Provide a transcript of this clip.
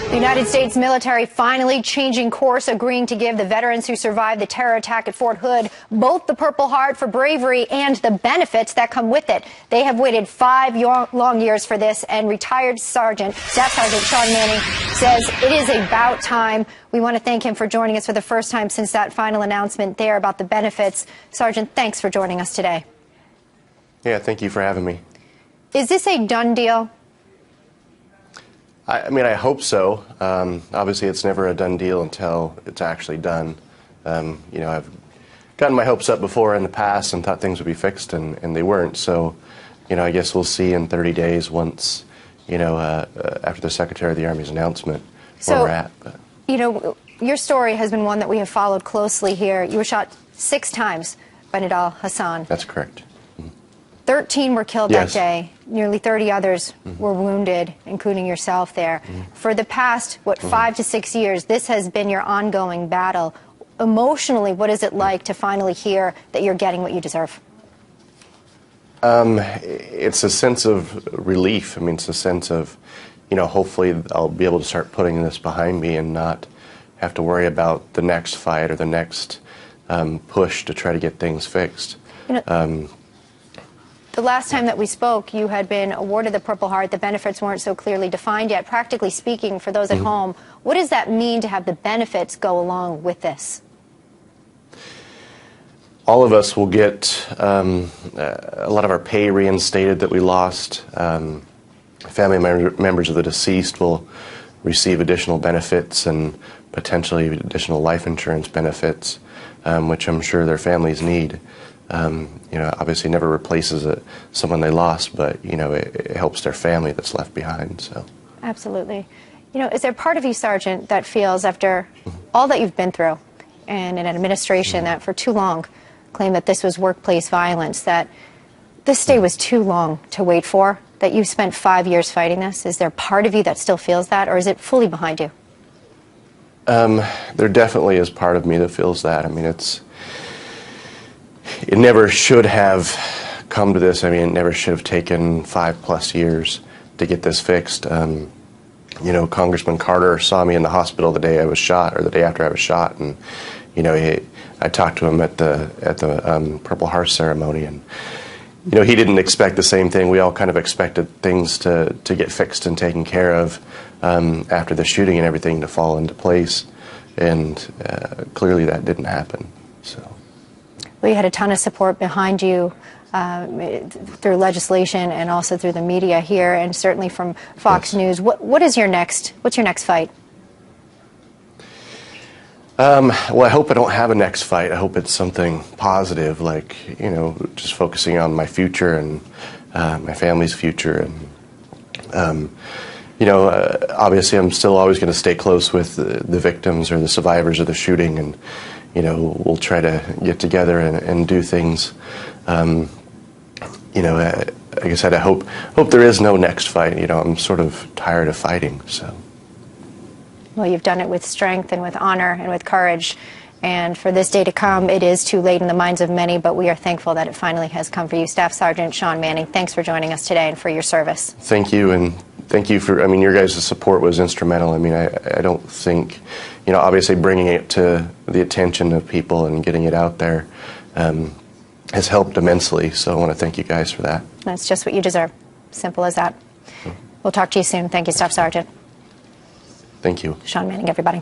The United States military finally changing course, agreeing to give the veterans who survived the terror attack at Fort Hood both the Purple Heart for bravery and the benefits that come with it. They have waited 5 long years for this, and retired Staff Sergeant Sean Manning says it is about time. We want to thank him for joining us for the first time since that final announcement there about the benefits. Sergeant, thanks for joining us today. Yeah, thank you for having me. Is this a done deal? I mean, I hope so. Obviously, it's never a done deal until it's actually done. You know, I've gotten my hopes up before in the past and thought things would be fixed, and they weren't. So, you know, I guess we'll see in 30 days once, you know, after the Secretary of the Army's announcement where we're at. But. You know, your story has been one that we have followed closely here. You were shot 6 times by Nidal Hasan. That's correct. 13 were killed that day. Nearly 30 others were wounded, including yourself there. For the past, 5 to 6 years, this has been your ongoing battle. Emotionally, what is it like to finally hear that you're getting what you deserve? It's a sense of relief. I mean, it's a sense of, you know, hopefully I'll be able to start putting this behind me and not have to worry about the next fight or the next push to try to get things fixed. You know, the last time that we spoke, you had been awarded the Purple Heart. The benefits weren't so clearly defined yet. Practically speaking, for those at home, what does that mean to have the benefits go along with this? All of us will get a lot of our pay reinstated that we lost. Family members of the deceased will receive additional benefits and potentially additional life insurance benefits, which I'm sure their families need. You know, obviously never replaces someone they lost, but, you know, it helps their family that's left behind. So. Absolutely. You know, is there part of you, Sergeant, that feels after all that you've been through and in an administration that for too long claimed that this was workplace violence, that this day was too long to wait for, that you spent 5 years fighting this? Is there part of you that still feels that, or is it fully behind you? There definitely is part of me that feels that. I mean, it never should have come to this. I mean, it never should have taken 5+ years to get this fixed. You know, Congressman Carter saw me in the hospital the day I was shot, or the day after I was shot, and you know, I talked to him at the Purple Heart ceremony, and you know, he didn't expect the same thing. We all kind of expected things to get fixed and taken care of after the shooting and everything to fall into place, and clearly that didn't happen. So. Well, you had a ton of support behind you through legislation and also through the media here, and certainly from Fox News. What's your next fight? Well, I hope I don't have a next fight. I hope it's something positive, like, you know, just focusing on my future and my family's future. And, you know, obviously I'm still always going to stay close with the victims or the survivors of the shooting, and, you know, we'll try to get together and do things. You know, like I said, I hope there is no next fight. You know, I'm sort of tired of fighting, so. Well, you've done it with strength and with honor and with courage. And for this day to come, it is too late in the minds of many, but we are thankful that it finally has come for you. Staff Sergeant Sean Manning, thanks for joining us today and for your service. Thank you, and thank you for, I mean, your guys' support was instrumental. I mean, I don't think, you know, obviously bringing it to the attention of people and getting it out there has helped immensely. So I want to thank you guys for that. That's just what you deserve. Simple as that. We'll talk to you soon. Thank you, Staff Sergeant. Thank you. Sean Manning, everybody.